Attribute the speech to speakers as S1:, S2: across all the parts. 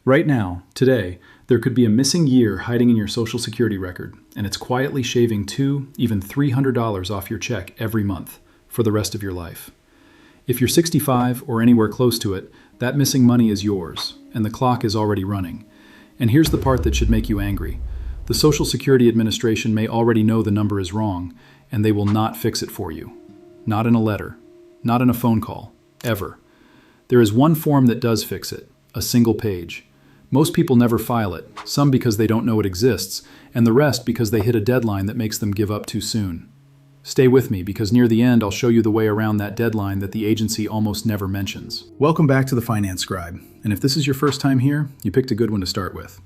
S1: Right now, today, there could be a missing year hiding in your Social Security record, and it's quietly shaving $2, even $300 off your check every month for the rest of your life. If you're 65 or anywhere close to it, that missing money is yours, and the clock is already running. And here's the part that should make you angry. The Social Security Administration may already know the number is wrong, and they will not fix it for you. Not in a letter, not in a phone call, ever. There is one form that does fix it, a single page. Most people never file it, some because they don't know it exists, and the rest because they hit a deadline that makes them give up too soon. Stay with me, because near the end I'll show you the way around that deadline that the agency almost never mentions. Welcome back to the Finance Scribe, and if this is your first time here, you picked a good one to start with.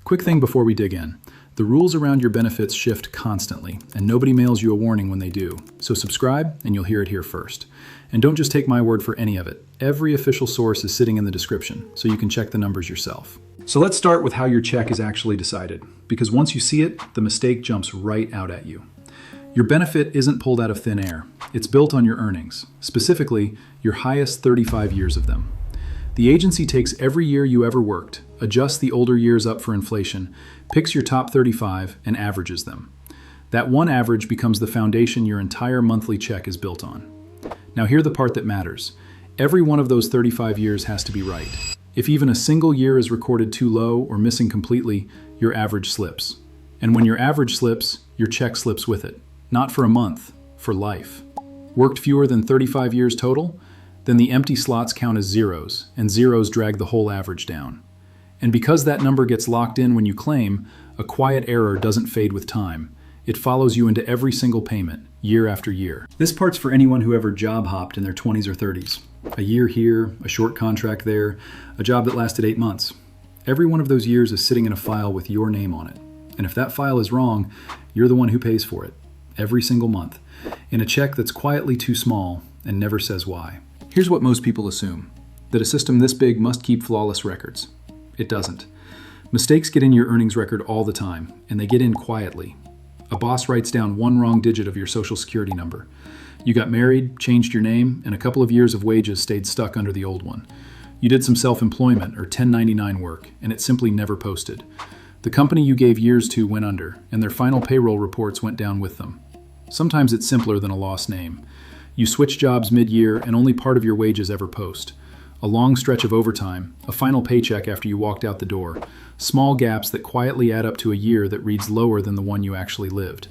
S1: Quick thing before we dig in. The rules around your benefits shift constantly, and nobody mails you a warning when they do. So subscribe, and you'll hear it here first. And don't just take my word for any of it. Every official source is sitting in the description, so you can check the numbers yourself. So let's start with how your check is actually decided, because once you see it, the mistake jumps right out at you. Your benefit isn't pulled out of thin air. It's built on your earnings, specifically your highest 35 years of them. The agency takes every year you ever worked, adjusts the older years up for inflation, picks your top 35, and averages them. That one average becomes the foundation your entire monthly check is built on. Now here's the part that matters. Every one of those 35 years has to be right. If even a single year is recorded too low or missing completely, your average slips. And when your average slips, your check slips with it. Not for a month, for life. Worked fewer than 35 years total? Then the empty slots count as zeros, and zeros drag the whole average down. And because that number gets locked in when you claim, a quiet error doesn't fade with time. It follows you into every single payment, year after year. This part's for anyone who ever job hopped in their 20s or 30s. A year here, a short contract there, a job that lasted 8 months. Every one of those years is sitting in a file with your name on it. And if that file is wrong, you're the one who pays for it, every single month, in a check that's quietly too small and never says why. Here's what most people assume, that a system this big must keep flawless records. It doesn't. Mistakes get in your earnings record all the time, and they get in quietly. A boss writes down one wrong digit of your Social Security number. You got married, changed your name, and a couple of years of wages stayed stuck under the old one. You did some self-employment or 1099 work, and it simply never posted. The company you gave years to went under, and their final payroll reports went down with them. Sometimes it's simpler than a lost name. You switch jobs mid-year, and only part of your wages ever post. A long stretch of overtime, a final paycheck after you walked out the door, small gaps that quietly add up to a year that reads lower than the one you actually lived.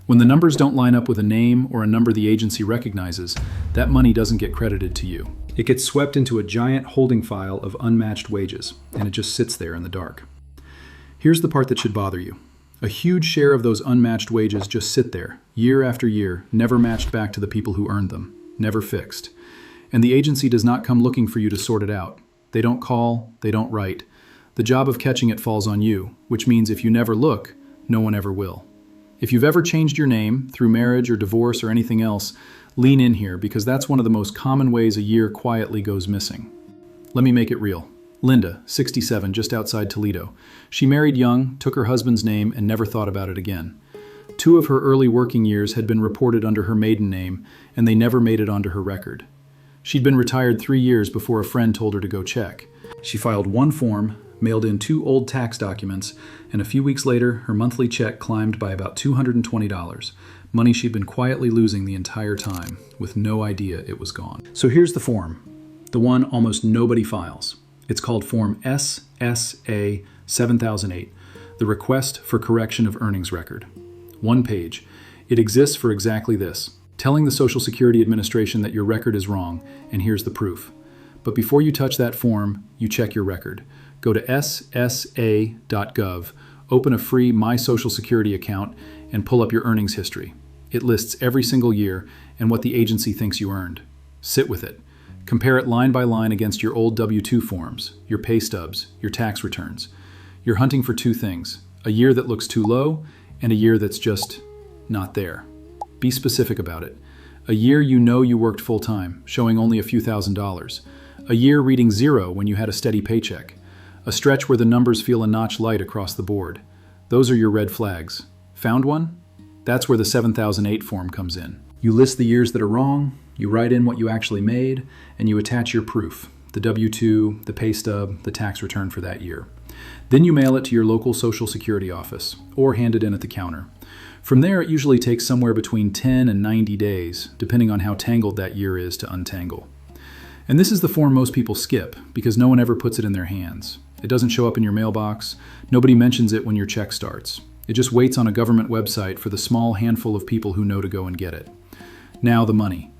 S1: When the numbers don't line up with a name or a number the agency recognizes, that money doesn't get credited to you. It gets swept into a giant holding file of unmatched wages, and it just sits there in the dark. Here's the part that should bother you. A huge share of those unmatched wages just sit there, year after year, never matched back to the people who earned them, never fixed. And the agency does not come looking for you to sort it out. They don't call, they don't write. The job of catching it falls on you, which means if you never look, no one ever will. If you've ever changed your name, through marriage or divorce or anything else, lean in here, because that's one of the most common ways a year quietly goes missing. Let me make it real. Linda, 67, just outside Toledo. She married young, took her husband's name, and never thought about it again. 2 of her early working years had been reported under her maiden name, and they never made it onto her record. She'd been retired 3 years before a friend told her to go check. She filed one form, mailed in 2 old tax documents, and a few weeks later, her monthly check climbed by about $220, money she'd been quietly losing the entire time, with no idea it was gone. So here's the form, the one almost nobody files. It's called Form SSA-7008, the Request for Correction of Earnings Record. 1 page. It exists for exactly this, telling the Social Security Administration that your record is wrong, and here's the proof. But before you touch that form, you check your record. Go to ssa.gov, open a free My Social Security account, and pull up your earnings history. It lists every single year and what the agency thinks you earned. Sit with it. Compare it line by line against your old W-2 forms, your pay stubs, your tax returns. You're hunting for 2 things, a year that looks too low and a year that's just not there. Be specific about it. A year you know you worked full-time, showing only a few $1,000s. A year reading 0 when you had a steady paycheck. A stretch where the numbers feel a notch light across the board. Those are your red flags. Found one? That's where the 7008 form comes in. You list the years that are wrong, you write in what you actually made, and you attach your proof, the W-2, the pay stub, the tax return for that year. Then you mail it to your local Social Security office or hand it in at the counter. From there, it usually takes somewhere between 10 and 90 days, depending on how tangled that year is, to untangle. And this is the form most people skip because no one ever puts it in their hands. It doesn't show up in your mailbox. Nobody mentions it when your check starts. It just waits on a government website for the small handful of people who know to go and get it. Now, the money.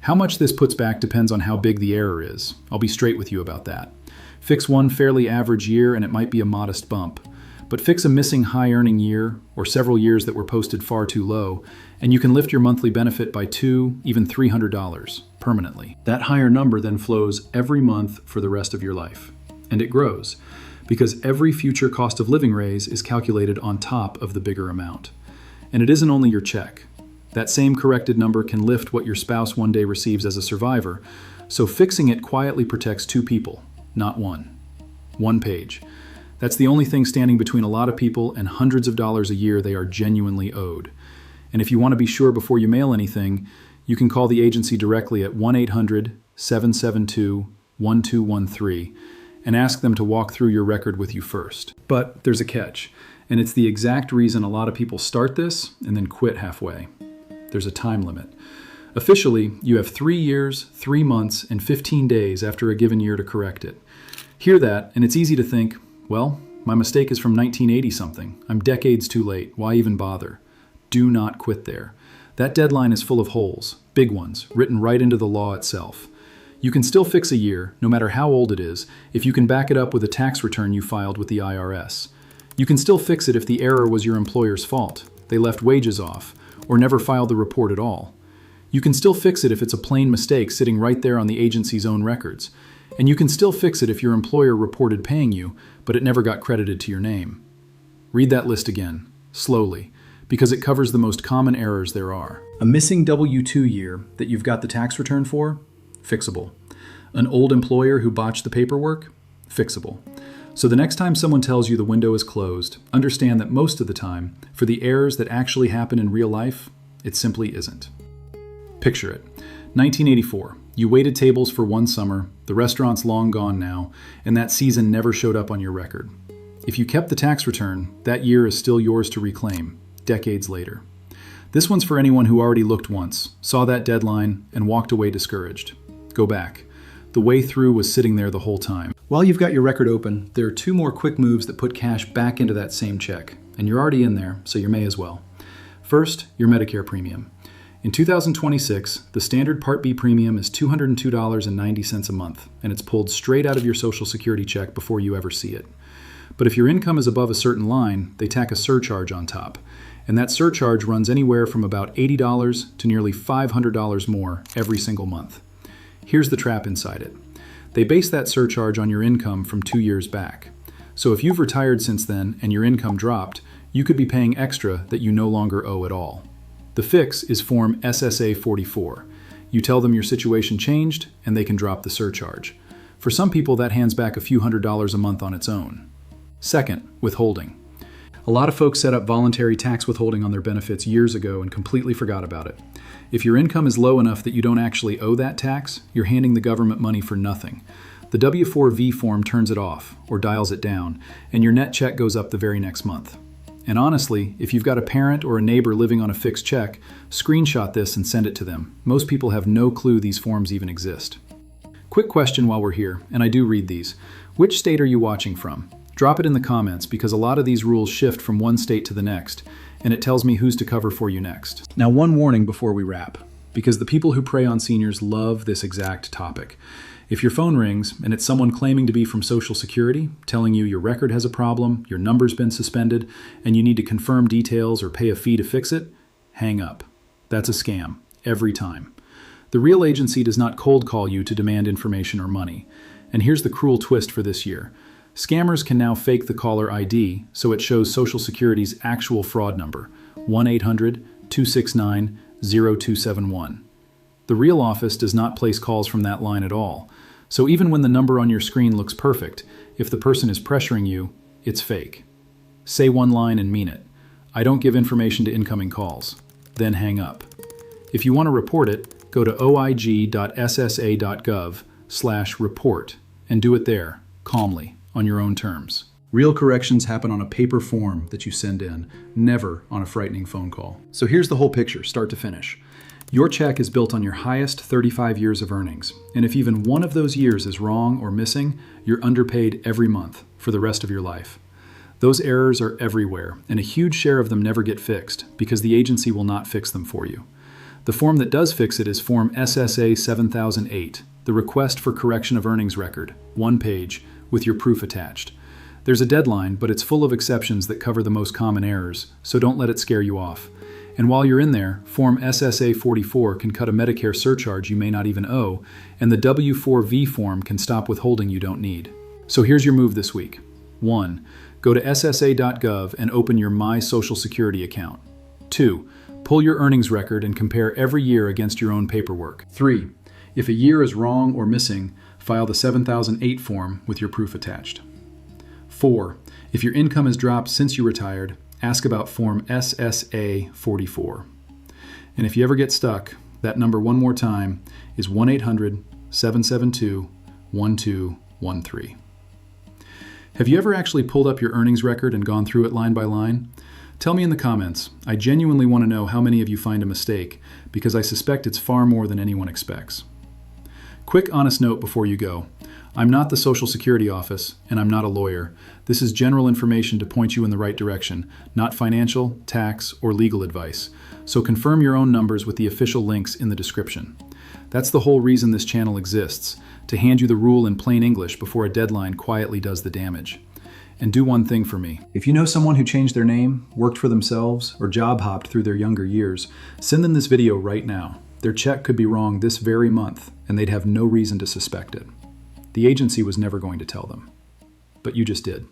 S1: How much this puts back depends on how big the error is. I'll be straight with you about that. Fix one fairly average year and it might be a modest bump. But fix a missing high-earning year or several years that were posted far too low, and you can lift your monthly benefit by $200, even $300 permanently. That higher number then flows every month for the rest of your life. And it grows, because every future cost of living raise is calculated on top of the bigger amount. And it isn't only your check. That same corrected number can lift what your spouse one day receives as a survivor, so fixing it quietly protects two people, not one. One page. That's the only thing standing between a lot of people and hundreds of dollars a year they are genuinely owed. And if you want to be sure before you mail anything, you can call the agency directly at 1-800-772-1213 and ask them to walk through your record with you first. But there's a catch, and it's the exact reason a lot of people start this and then quit halfway. There's a time limit. Officially, you have 3 years, 3 months, and 15 days after a given year to correct it. Hear that, and it's easy to think, well, my mistake is from 1980-something. I'm decades too late. Why even bother? Do not quit there. That deadline is full of holes, big ones, written right into the law itself. You can still fix a year, no matter how old it is, if you can back it up with a tax return you filed with the IRS. You can still fix it if the error was your employer's fault. They left wages off, or never filed the report at all. You can still fix it if it's a plain mistake sitting right there on the agency's own records. And you can still fix it if your employer reported paying you, but it never got credited to your name. Read that list again, slowly, because it covers the most common errors there are. A missing W-2 year that you've got the tax return for? Fixable. An old employer who botched the paperwork? Fixable. So the next time someone tells you the window is closed, understand that most of the time, for the errors that actually happen in real life, it simply isn't. Picture it. 1984. You waited tables for one summer, the restaurant's long gone now, and that season never showed up on your record. If you kept the tax return, that year is still yours to reclaim, decades later. This one's for anyone who already looked once, saw that deadline, and walked away discouraged. Go back. The way through was sitting there the whole time. While you've got your record open, there are 2 more quick moves that put cash back into that same check, and you're already in there, so you may as well. First, your Medicare premium. In 2026, the standard Part B premium is $202.90 a month, and it's pulled straight out of your Social Security check before you ever see it. But if your income is above a certain line, they tack a surcharge on top, and that surcharge runs anywhere from about $80 to nearly $500 more every single month. Here's the trap inside it. They base that surcharge on your income from 2 years back. So if you've retired since then and your income dropped, you could be paying extra that you no longer owe at all. The fix is Form SSA-74. You tell them your situation changed, and they can drop the surcharge. For some people, that hands back a few $100s a month on its own. Second, withholding. A lot of folks set up voluntary tax withholding on their benefits years ago and completely forgot about it. If your income is low enough that you don't actually owe that tax, you're handing the government money for nothing. The W-4V form turns it off, or dials it down, and your net check goes up the very next month. And honestly, if you've got a parent or a neighbor living on a fixed check, screenshot this and send it to them. Most people have no clue these forms even exist. Quick question while we're here, and I do read these. Which state are you watching from? Drop it in the comments because a lot of these rules shift from one state to the next, and it tells me who's to cover for you next. Now, one warning before we wrap, because the people who prey on seniors love this exact topic. If your phone rings and it's someone claiming to be from Social Security, telling you your record has a problem, your number's been suspended, and you need to confirm details or pay a fee to fix it, hang up. That's a scam, every time. The real agency does not cold call you to demand information or money. And here's the cruel twist for this year. Scammers can now fake the caller ID so it shows Social Security's actual fraud number, 1-800-269-0271. The real office does not place calls from that line at all. So even when the number on your screen looks perfect, if the person is pressuring you, it's fake. Say one line and mean it. I don't give information to incoming calls. Then hang up. If you want to report it, go to oig.ssa.gov/report and do it there, calmly, on your own terms. Real corrections happen on a paper form that you send in, never on a frightening phone call. So here's the whole picture, start to finish. Your check is built on your highest 35 years of earnings, and if even one of those years is wrong or missing, you're underpaid every month for the rest of your life. Those errors are everywhere, and a huge share of them never get fixed because the agency will not fix them for you. The form that does fix it is Form SSA-7008, the Request for Correction of Earnings Record, 1 page, with your proof attached. There's a deadline, but it's full of exceptions that cover the most common errors, so don't let it scare you off. And while you're in there, Form SSA-44 can cut a Medicare surcharge you may not even owe, and the W-4V form can stop withholding you don't need. So here's your move this week. 1. Go to ssa.gov and open your My Social Security account. 2. Pull your earnings record and compare every year against your own paperwork. 3. If a year is wrong or missing, file the 7008 form with your proof attached. 4. If your income has dropped since you retired, ask about Form SSA-44. And if you ever get stuck, that number one more time is 1-800-772-1213. Have you ever actually pulled up your earnings record and gone through it line by line? Tell me in the comments. I genuinely want to know how many of you find a mistake, because I suspect it's far more than anyone expects. Quick honest note before you go. I'm not the Social Security Office, and I'm not a lawyer. This is general information to point you in the right direction, not financial, tax, or legal advice. So confirm your own numbers with the official links in the description. That's the whole reason this channel exists, to hand you the rule in plain English before a deadline quietly does the damage. And do one thing for me. If you know someone who changed their name, worked for themselves, or job hopped through their younger years, send them this video right now. Their check could be wrong this very month, and they'd have no reason to suspect it. The agency was never going to tell them. But you just did.